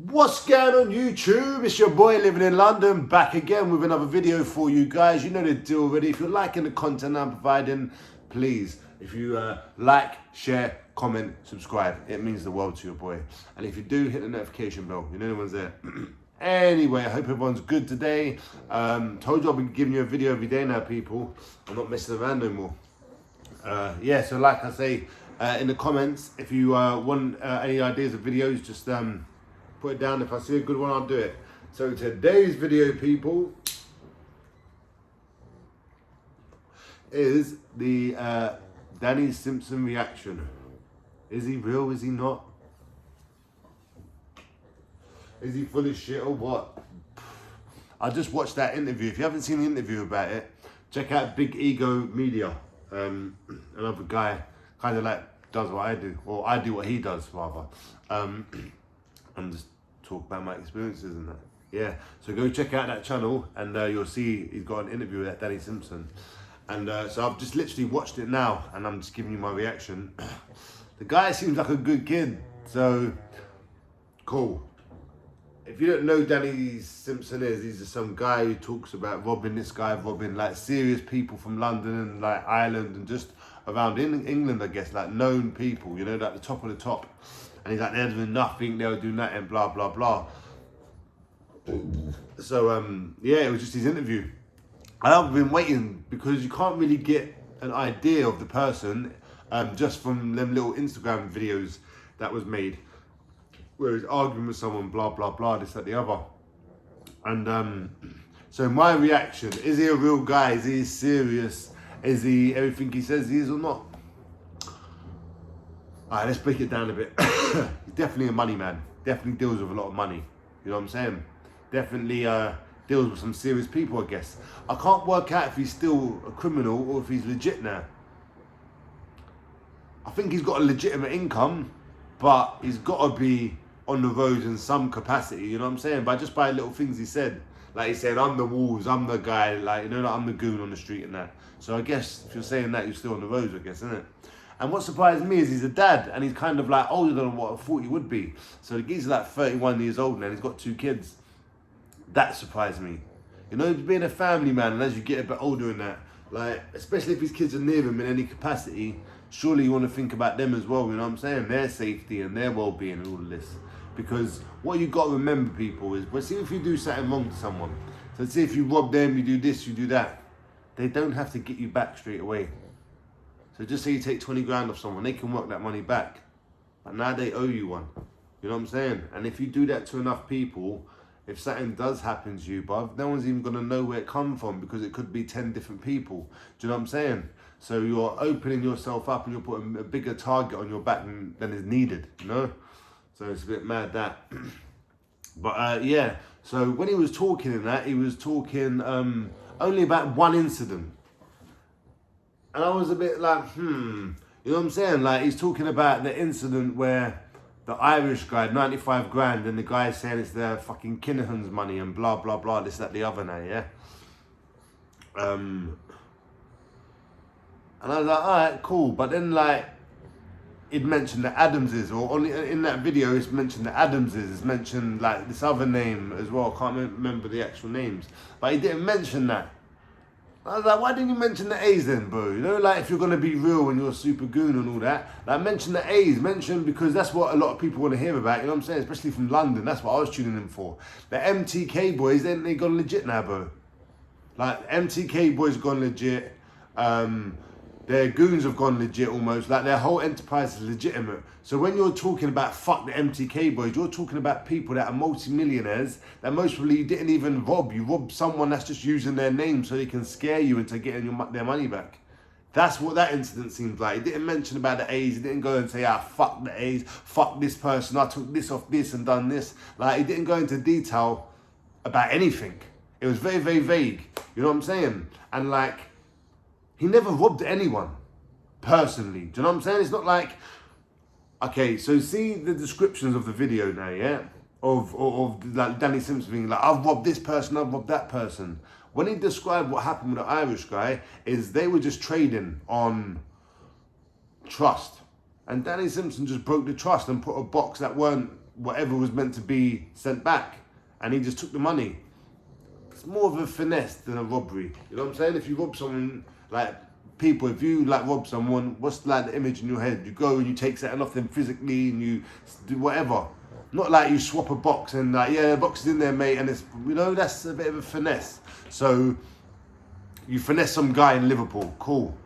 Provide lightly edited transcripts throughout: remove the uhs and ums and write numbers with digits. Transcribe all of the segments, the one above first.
What's going on YouTube? It's your boy living in London, back again with another video for you guys. You know the deal already. If you're liking the content I'm providing, please, if you like, share, comment, subscribe. It means the world to your boy. And if you do, hit the notification bell. You know the one's there. Anyway, I hope everyone's good today. Told you I'll be giving you a video every day now, people. I'm not messing around no more. Yeah, so like I say, in the comments, if you want any ideas of videos, just put it down. If I see a good one, I'll do it. So today's video, people, is the Danny Simpson reaction. Is he real? Is he not? Is he full of shit or what? I just watched that interview. If you haven't seen the interview about it, check out Big Ego Media. Another guy kind of like does what I do, or I do what he does rather. And just talk about my experiences and that. Yeah, so go check out that channel and you'll see he's got an interview with Danny Simpson. And so I've just literally watched it now and I'm just giving you my reaction. The guy seems like a good kid, so cool. If you don't know Danny Simpson he's just some guy who talks about robbing this guy, robbing like serious people from London and like Ireland and just around in England, I guess, like known people, you know, like the top of the top. And he's like, they're doing nothing, they'll do nothing, blah, blah, blah. So, yeah, it was just his interview. And I've been waiting because you can't really get an idea of the person just from them little Instagram videos that was made, where he's arguing with someone, blah, blah, blah, this, that, the other. And so my reaction, is he a real guy? Is he serious? Is he everything he says he is or not? Alright, let's break it down a bit. He's definitely a money man. Definitely deals with a lot of money. You know what I'm saying? Definitely deals with some serious people, I guess. I can't work out if he's still a criminal or if he's legit now. I think he's got a legitimate income, but he's got to be on the road in some capacity, you know what I'm saying? Just by little things he said. Like he said, I'm the wolves, I'm the guy, like, you know, like I'm the goon on the street and that. So I guess if you're saying that, you're still on the roads, I guess, isn't it? And what surprised me is he's a dad and he's kind of like older than what I thought he would be. So the geezer's like 31 years old now and he's got 2 kids. That surprised me. You know, being a family man, and as you get a bit older and that, like, especially if his kids are near him in any capacity, surely you want to think about them as well, you know what I'm saying? Their safety and their well-being and all of this. Because what you got to remember, people, is, but see if you do something wrong to someone. So see if you rob them, you do this, you do that. They don't have to get you back straight away. So just say you take 20 grand off someone, they can work that money back. But now they owe you one. You know what I'm saying? And if you do that to enough people, if something does happen to you, bruv, no one's even going to know where it come from because it could be 10 different people. Do you know what I'm saying? So you're opening yourself up and you're putting a bigger target on your back than is needed, you know? So it's a bit mad that. But yeah, so when he was talking in that, he was talking only about one incident. And I was a bit like, you know what I'm saying? Like, he's talking about the incident where the Irish guy, 95 grand, and the guy's saying it's their fucking Kinahan's money and blah, blah, blah, this, that, the other now, yeah? And I was like, all right, cool. But then, like, it mentioned the Adamses, or in that video, it's mentioned the Adamses. It's mentioned, like, this other name as well. I can't remember the actual names. But he didn't mention that. I was like, why didn't you mention the A's then, bro? You know, like, if you're going to be real and you're a super goon and all that, like, mention the A's. Mention, because that's what a lot of people want to hear about, you know what I'm saying? Especially from London. That's what I was tuning in for. The MTK boys, they gone legit now, bro. Like, MTK boys gone legit. Their goons have gone legit almost. Like, their whole enterprise is legitimate. So when you're talking about fuck the MTK boys, you're talking about people that are multi-millionaires that most probably you didn't even rob. You robbed someone that's just using their name so they can scare you into getting their money back. That's what that incident seems like. He didn't mention about the A's. He didn't go and say, fuck the A's, fuck this person, I took this off this and done this. Like, he didn't go into detail about anything. It was very, very vague. You know what I'm saying? And like, he never robbed anyone, personally. Do you know what I'm saying? It's not like, okay, so see the descriptions of the video now, yeah? Of like Danny Simpson being like, I've robbed this person, I've robbed that person. When he described what happened with the Irish guy, is they were just trading on trust. And Danny Simpson just broke the trust and put a box that weren't whatever was meant to be sent back, and he just took the money. It's more of a finesse than a robbery. You know what I'm saying? If you rob someone, like people, if you like rob someone, what's like the image in your head? You go and you take something off them physically and you do whatever. Not like you swap a box and like, yeah, the box is in there, mate, and it's, you know, that's a bit of a finesse. So you finesse some guy in Liverpool, cool.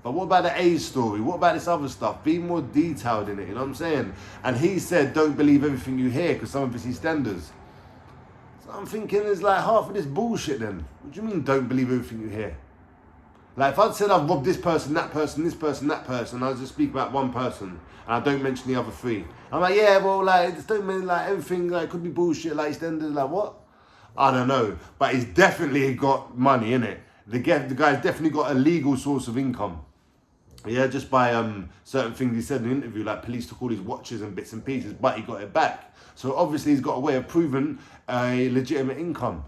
But what about the A's story? What about this other stuff? Be more detailed in it, you know what I'm saying? And he said, don't believe everything you hear because some of it's EastEnders. So I'm thinking there's like half of this bullshit then. What do you mean don't believe everything you hear? Like if I'd said I've robbed this person, that person, this person, that person, I'll just speak about one person and I don't mention the other three. I'm like, yeah, well, like, just don't mean like everything, like, could be bullshit, like EastEnders, like what? I don't know. But he's definitely got money, innit? The guy's definitely got a legal source of income. Yeah, just by certain things he said in the interview, like police took all his watches and bits and pieces, but he got it back. So obviously he's got a way of proving a legitimate income.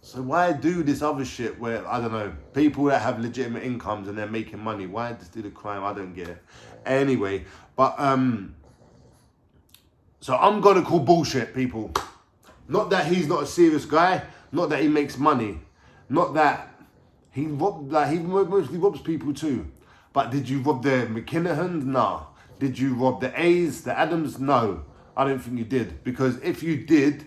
So why do this other shit where, I don't know, people that have legitimate incomes and they're making money, why just do the crime? I don't get it. Anyway, but, so I'm going to call bullshit, people. Not that he's not a serious guy, not that he makes money, not that he mostly robs people too. But did you rob the McKinnahans? Nah. Did you rob the A's, the Adams? No. I don't think you did. Because if you did,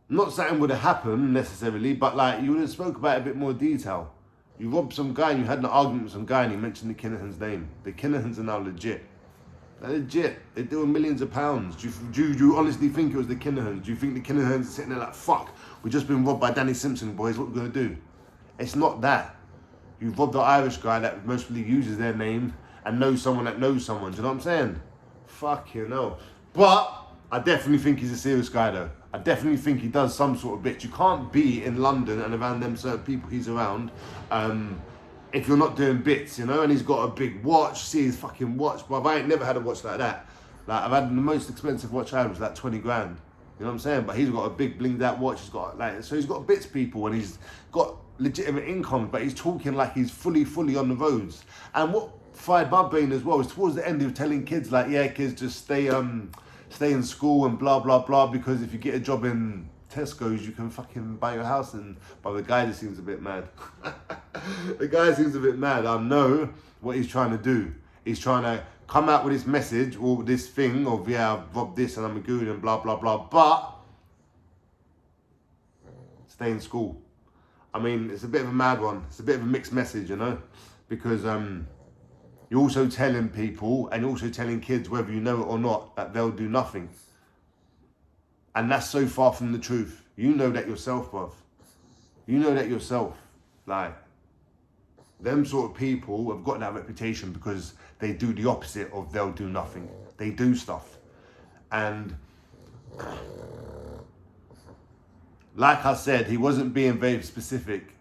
not something would have happened necessarily, but like you would have spoke about it a bit more detail. You robbed some guy and you had an argument with some guy and he mentioned the Kinnahan's name. The Kinnahans are now legit. They're legit. They're doing millions of pounds. Do you honestly think it was the Kinnahans? Do you think the Kinnahans are sitting there like, fuck, we've just been robbed by Danny Simpson, boys, what are we going to do? It's not that. You robbed the Irish guy that mostly uses their name and knows someone that knows someone. Do you know what I'm saying? Fucking hell. But I definitely think he's a serious guy though. I definitely think he does some sort of bits. You can't be in London and around them certain people he's around if you're not doing bits, you know? And he's got a big watch. See his fucking watch. But I ain't never had a watch like that. Like I've had the most expensive watch I had was like 20 grand. You know what I'm saying? But he's got a big blinged out watch. He's got like, so he's got bits, people, and he's got legitimate income, but he's talking like he's fully on the roads. And what fried my brain as well is towards the end he was telling kids like, yeah, kids, just stay in school and blah blah blah, because if you get a job in Tesco's you can fucking buy your house. And but the guy just seems a bit mad. The guy seems a bit mad. I know what he's trying to do. He's trying to come out with this message or this thing of, yeah, I've robbed this and I'm a goon and blah blah blah, but stay in school. I mean, it's a bit of a mad one. It's a bit of a mixed message, you know, because you're also telling people and you're also telling kids, whether you know it or not, that they'll do nothing. And that's so far from the truth. You know that yourself, bruv. You know that yourself. Like, them sort of people have got that reputation because they do the opposite of they'll do nothing. They do stuff. And like I said, he wasn't being very specific.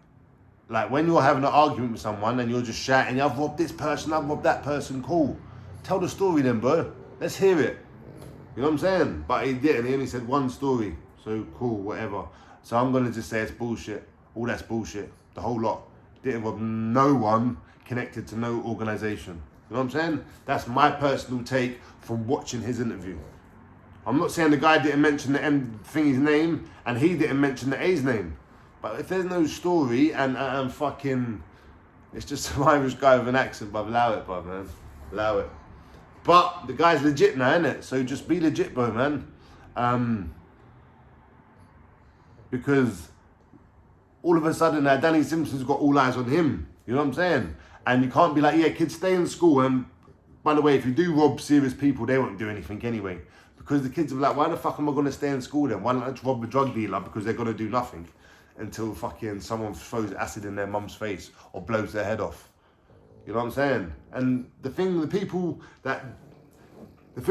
Like when you're having an argument with someone and you're just shouting, I've robbed this person, I've robbed that person, cool. Tell the story then, bro. Let's hear it. You know what I'm saying? But he didn't. He only said one story. So cool, whatever. So I'm going to just say it's bullshit. All that's bullshit. The whole lot. Didn't rob no one connected to no organisation. You know what I'm saying? That's my personal take from watching his interview. I'm not saying the guy didn't mention the M thingy's name and he didn't mention the A's name. But if there's no story and fucking, it's just some Irish guy with an accent, bruv, allow it, bruv, man. Allow it. But the guy's legit now, innit? So just be legit, bro, man. Because all of a sudden now, Danny Simpson's got all eyes on him. You know what I'm saying? And you can't be like, yeah, kids, stay in school. And by the way, if you do rob serious people, they won't do anything anyway. Because the kids are like, why the fuck am I going to stay in school then? Why don't I just rob a drug dealer? Because they're going to do nothing until fucking someone throws acid in their mum's face or blows their head off. You know what I'm saying? And the thing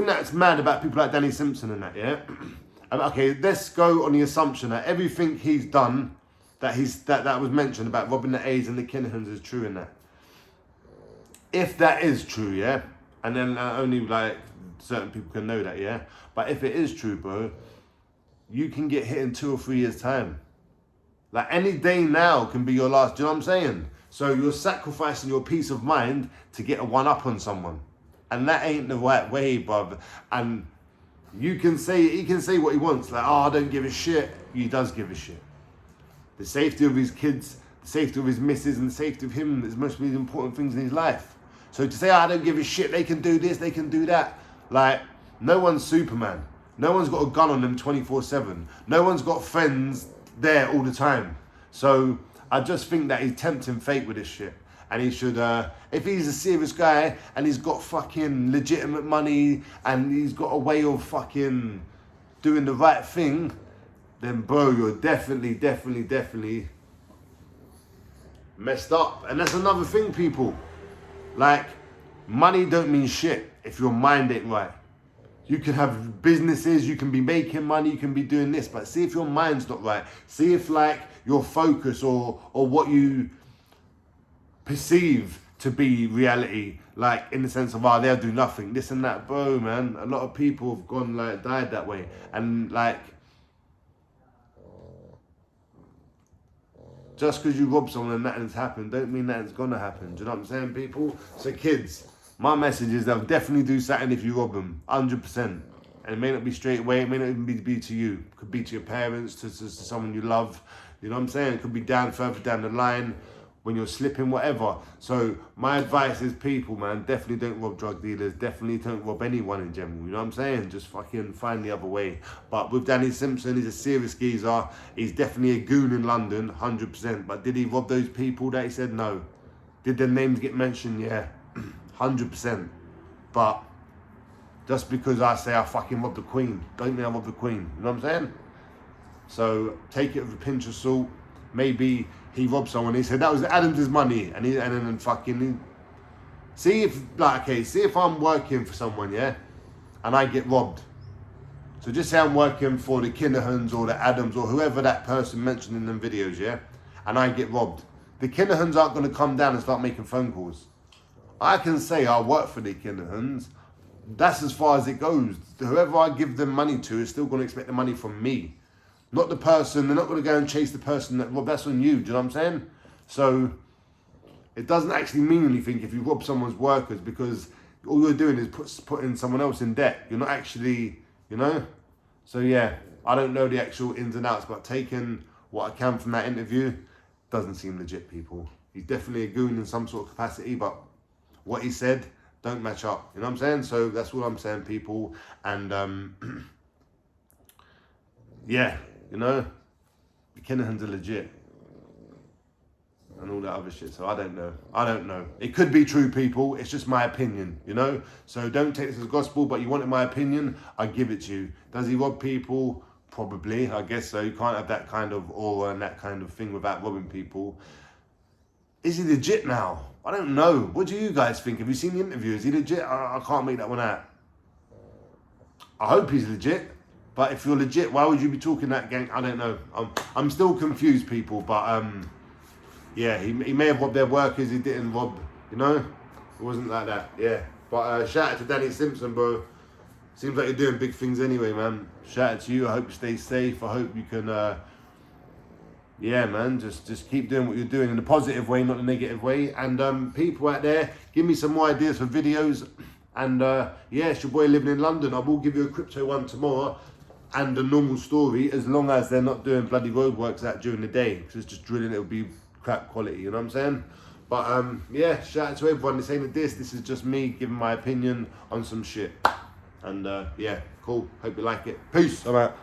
that's mad about people like Danny Simpson and that, yeah? And okay, let's go on the assumption that everything he's done that was mentioned about robbing the A's and the Kinnahans is true in that. If that is true, yeah? And then only like certain people can know that, yeah? But if it is true, bro, you can get hit in 2 or 3 years' time. Like any day now can be your last, do you know what I'm saying? So you're sacrificing your peace of mind to get a one-up on someone. And that ain't the right way, bruv. And he can say what he wants, like, oh, I don't give a shit. He does give a shit. The safety of his kids, the safety of his missus, and the safety of him is most of the important things in his life. So to say, oh, I don't give a shit, they can do this, they can do that. Like, no one's Superman. No one's got a gun on them 24/7. No one's got friends there all the time. So I just think that he's tempting fate with this shit. And he should, if he's a serious guy and he's got fucking legitimate money and he's got a way of fucking doing the right thing, then bro, you're definitely messed up. And that's another thing, people. Like, money don't mean shit if your mind ain't right. You can have businesses, you can be making money, you can be doing this, but see if your mind's not right. See if like your focus or what you perceive to be reality, like in the sense of, oh, they'll do nothing, this and that. Bro, man, a lot of people have gone, like, died that way. And like, just because you rob someone and nothing's happened, don't mean nothing's gonna happen. Do you know what I'm saying, people? So kids, my message is they'll definitely do something if you rob them, 100%. And it may not be straight away, it may not even be to you. It could be to your parents, to someone you love. You know what I'm saying? It could be further down the line, when you're slipping, whatever. So my advice is, people, man, definitely don't rob drug dealers. Definitely don't rob anyone in general. You know what I'm saying? Just fucking find the other way. But with Danny Simpson, he's a serious geezer. He's definitely a goon in London, 100%. But did he rob those people that he said? No. Did their names get mentioned? Yeah. 100%. But just because I say I fucking robbed the Queen, don't mean I robbed the Queen. You know what I'm saying? So take it with a pinch of salt. Maybe he robbed someone. He said that was Adams' money, and then fucking see if I'm working for someone, yeah, and I get robbed. So just say I'm working for the Kinahans or the Adams or whoever that person mentioned in them videos, yeah, and I get robbed. The Kinahans aren't going to come down and start making phone calls. I can say I work for the Kinahans. That's as far as it goes. Whoever I give them money to is still going to expect the money from me. Not the person. They're not going to go and chase the person that robbed. That's on you. Do you know what I'm saying? So it doesn't actually mean anything if you rob someone's workers, because all you're doing is putting someone else in debt. You're not actually, you know. So yeah, I don't know the actual ins and outs, but taking what I can from that interview, doesn't seem legit, people. He's definitely a goon in some sort of capacity, but what he said don't match up. You know what I'm saying? So that's all I'm saying, people. And yeah, you know, the Kinahans are legit and all that other shit. So I don't know. It could be true, people. It's just my opinion, you know. So don't take this as gospel, but you wanted my opinion, I give it to you. Does he rob people? Probably, I guess so. You can't have that kind of aura and that kind of thing without robbing people. Is he legit now? I don't know. What do you guys think? Have you seen the interview? Is he legit? I can't make that one out. I hope he's legit. But if you're legit, why would you be talking that gang? I don't know. I'm still confused, people. But yeah, he may have robbed their workers. He didn't rob, you know? It wasn't like that. Yeah. But shout out to Danny Simpson, bro. Seems like you're doing big things anyway, man. Shout out to you. I hope you stay safe. I hope you can, yeah, man, just keep doing what you're doing in the positive way, not the negative way. And people out there, give me some more ideas for videos. And yeah, it's your boy living in London. I will give you a crypto one tomorrow and a normal story, as long as they're not doing bloody roadworks out during the day. Because it's just drilling, it'll be crap quality, you know what I'm saying? But yeah, shout out to everyone. This ain't a diss, this is just me giving my opinion on some shit. And yeah, cool. Hope you like it. Peace. I'm out.